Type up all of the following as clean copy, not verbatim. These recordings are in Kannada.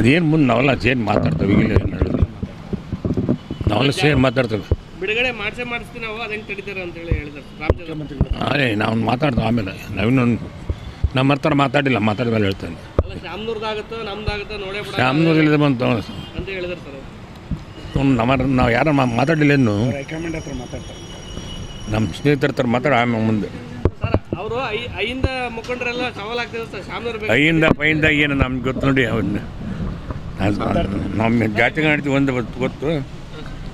ಅದೇನು ಮುಂದೆ ನಾವೆಲ್ಲ ಸೇರಿ ಮಾತಾಡ್ತೇವೆ. ಈಗಿಲ್ಲ ಏನು ಹೇಳಿದ್ರು ನಾವೆಲ್ಲ ಸೇರಿ ಮಾತಾಡ್ತೇವೆ. ಬಿಡುಗಡೆ ಮಾಡಿಸ್ತೀವಿ ನಾವು, ಅದು ಹೆಂಗೆ ತಡೀತಾರೆ ಅಂತೇಳಿ ಹೇಳಿದ್ರು ಅದೇ ನಾವು ಮಾತಾಡ್ತೇವೆ. ಆಮೇಲೆ ನಾವಿನ್ನೊಂದು ನಮ್ಮ ಹತ್ರ ಮಾತಾಡಿಲ್ಲ, ಮಾತಾಡಿದ ಮೇಲೆ ಹೇಳ್ತೇನೆ. ಅಲ್ಲ, ಶಾಮನೂರ್ದಾಗುತ್ತೋ ನಮ್ದಾಗುತ್ತೋ ನೋಡೇ ಬಿಡ ಶಾಮನೂರಲ್ಲಿ ಬಂತು ಅಂತ ಹೇಳಿದ್ರು ಸರ್. ನಾವು ಯಾರು ಮಾತಾಡಿಲ್ಲ ಇನ್ನು. ಹೈಕಮಾಂಡ್ ಹತ್ರ ಮಾತಾಡ್ತಾರೆ, ನಮ್ಮ ಸ್ನೇಹಿತರ ಹತ್ರ ಮಾತಾಡ ಆಮೇಲೆ ಮುಂದೆ ಸರ್. ಅವರು ಐಯಿಂದ ಮುಖಂಡರೆಲ್ಲ ಸವಾಲಾಗ್ತಿದ್ರು ಸರ್. ಶಾಮನೂರು ಐಯಿಂದ ಪೈಯಿಂದ ಏನು ನಮ್ಗೆ ಗೊತ್ತು ನೋಡಿ. ಅವನ್ನ ನಮ್ಮ ಜಾತಿ ಕಾಣ್ತೀವಿ ಒಂದು ಗೊತ್ತು.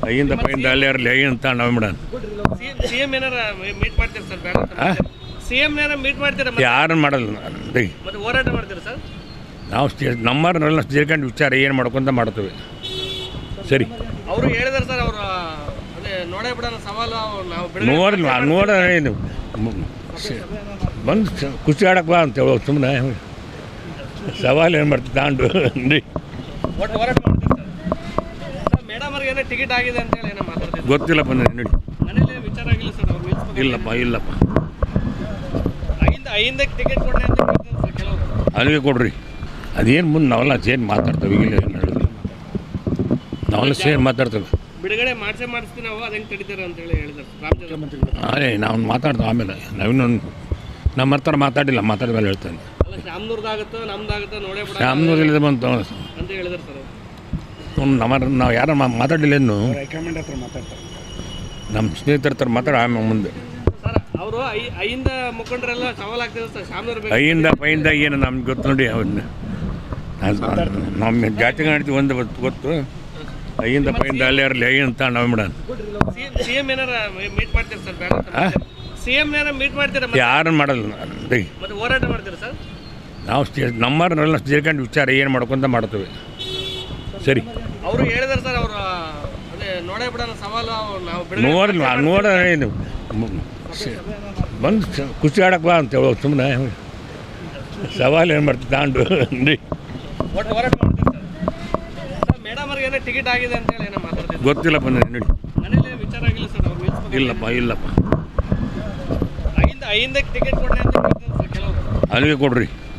ಐಯಿಂದ ಪೈಯಿಂದ ಅಲ್ಲಿ ಇರಲಿ ಐ ಅಂತ ನಾವು ಬಿಡೋಣ. ಸಿಎಂ ಏನಾರ ಮೀಟ್ ಮಾಡ್ತೀರಾ ಸರ್? ಬೇಡ, ಸಿಎಂ ಏನಾರ ಮೀಟ್ ಮಾಡ್ತೀರಾ? ಯಾರನ್ನು ಮಾಡಲ್ಲ. ಮತ್ತೆ ಹೋರಾಟ ಮಾಡ್ತೀರಾ ಸರ್? ನಾವು ನಮ್ಮವ್ರನ್ನೆಲ್ಲ ಸೇರ್ಕೊಂಡು ವಿಚಾರ ಏನು ಮಾಡ್ಕೊಂತ ಮಾಡ್ತೇವೆ. ಸರಿ, ಅವರು ಹೇಳಿದಾರೆ ಸರ್. ಅವರು ಅದೇ ನೋಡೇ ಬಿಡೋಣ ಸವಾಲು ನಾವು ನೋಡ ಏನು ಬಂದು ಖುಷಿ ಆಡಕ್ಕೆ ಬಾ ಅಂತ ಹೇಳೋ. ಸುಮ್ಮನೆ ಸವಾಲು ಏನು ಮಾಡ್ತೀವಿ ತಾಂಡು ಒಟ್ಟು ಹೋರಾಟ ಮಾಡ್ತೀವಿ ಸರ್. ಮೇಡಮ್ ಅವ್ರಿಗೆ ಏನೋ ಟಿಕೆಟ್ ಆಗಿದೆ ಅಂತೇಳಿ ಏನೋ ಮಾತಾಡ್ತೀವಿ. ಗೊತ್ತಿಲ್ಲ ಬಂದ ನೋಡಿ. ಮನೇಲಿ ವಿಚಾರ ಆಗಿಲ್ಲ ಸರ್ ಅವ್ರು ನಿಲ್ಸ್ಬೇಕು. ಇಲ್ಲಪ್ಪ ಐದಕ್ಕೆ ಟಿಕೆಟ್ ಕೊಡಲಿ ಅಂತ ಹೇಳ್ತಾರೆ ಸರ್ ಕೆಲವರು. ಅಲ್ಲಿಗೆ ಕೊಡ್ರಿ. ಅದೇನು ಮುಂದೆ ನಾವೆಲ್ಲ ಸೇರಿ ಮಾತಾಡ್ತೇವೆ. ಈಗಿಲ್ಲ ಏನು ಹೇಳಿದ್ರು ನಾವೆಲ್ಲ ಸೇರಿ ಮಾತಾಡ್ತೇವೆ. ಬಿಡುಗಡೆ ಮಾಡಿಸ್ತೀವಿ ನಾವು, ಅದು ಹೆಂಗೆ ತಡೀತಾರೆ ಅಂತೇಳಿ ಹೇಳಿದ್ರು ಅದೇ ನಾವು ಮಾತಾಡ್ತೇವೆ. ಆಮೇಲೆ ನಾವಿನ್ನೊಂದು ನಮ್ಮ ಹತ್ರ ಮಾತಾಡಿಲ್ಲ, ಮಾತಾಡಿದ ಮೇಲೆ ಹೇಳ್ತೇನೆ. ಅಲ್ಲ, ಶಾಮನೂರ್ದಾಗುತ್ತೋ ನಮ್ದಾಗುತ್ತೋ ನೋಡೇ ಬಿಡ ಶಾಮನೂರಲ್ಲಿ ಬಂತು ಅಂತ ಹೇಳಿದ್ರು ಸರ್. ನಾವು ಯಾರು ಮಾತಾಡಿಲ್ಲ ಇನ್ನು. ಹೈಕಮಾಂಡ್ ಹತ್ರ ಮಾತಾಡ್ತಾರೆ, ನಮ್ಮ ಸ್ನೇಹಿತರ ಹತ್ರ ಮಾತಾಡ ಆಮೇಲೆ ಮುಂದೆ ಸರ್. ಅವರು ಐಯಿಂದ ಮುಖಂಡರೆಲ್ಲ ಸವಾಲಾಗ್ತಿದ್ರು ಸರ್. ಶಾಮನೂರು ಐಯಿಂದ ಪೈಯಿಂದ ಏನು ನಮ್ಗೆ ಗೊತ್ತು ನೋಡಿ. ಅವನ್ನ ನಮ್ಮ ಜಾತಿ ಕಾಣ್ತೀವಿ ಒಂದು ಗೊತ್ತು. ಐಯಿಂದ ಪೈಯಿಂದ ಅಲ್ಲಿ ಇರಲಿ ಐ ಅಂತ ನಾವು ಬಿಡೋಣ. ಸಿಎಂ ಏನಾರ ಮೀಟ್ ಮಾಡ್ತೀರಾ ಸರ್? ಬೇಡ, ಸಿಎಂ ಏನಾರ ಮೀಟ್ ಮಾಡ್ತೀರಾ? ಯಾರನ್ನು ಮಾಡಲ್ಲ. ಮತ್ತೆ ಹೋರಾಟ ಮಾಡ್ತೀರಾ ಸರ್? ನಾವು ನಮ್ಮವ್ರನ್ನೆಲ್ಲ ಸೇರ್ಕೊಂಡು ವಿಚಾರ ಏನು ಮಾಡ್ಕೊಂತ ಮಾಡ್ತೇವೆ. ಸರಿ, ಅವರು ಹೇಳಿದಾರೆ ಸರ್. ಅವರು ಅದೇ ನೋಡೇ ಬಿಡೋಣ ಸವಾಲು ನಾವು ನೋಡ ಏನು ಬಂದು ಖುಷಿ ಆಡಕ್ಕೆ ಬಾ ಅಂತ ಹೇಳೋ. ಸುಮ್ಮನೆ ಸವಾಲು ಏನು ಮಾಡ್ತೀವಿ ತಾಂಡು ಒಟ್ಟು ಹೋರಾಟ ಮಾಡ್ತೀವಿ ಸರ್. ಮೇಡಮ್ ಅವ್ರಿಗೆ ಏನೋ ಟಿಕೆಟ್ ಆಗಿದೆ ಅಂತೇಳಿ ಏನೋ ಮಾತಾಡ್ತೀವಿ. ಗೊತ್ತಿಲ್ಲ ಬಂದ ನೋಡಿ. ಮನೇಲಿ ವಿಚಾರ ಆಗಿಲ್ಲ ಸರ್ ಅವ್ರು ನಿಲ್ಸ್ಬೇಕು. ಇಲ್ಲಪ್ಪ ಐದಕ್ಕೆ ಟಿಕೆಟ್ ಕೊಡಲಿ ಅಂತ ಹೇಳ್ತಾರೆ ಸರ್ ಕೆಲವರು. ಅಲ್ಲಿಗೆ ಕೊಡ್ರಿ.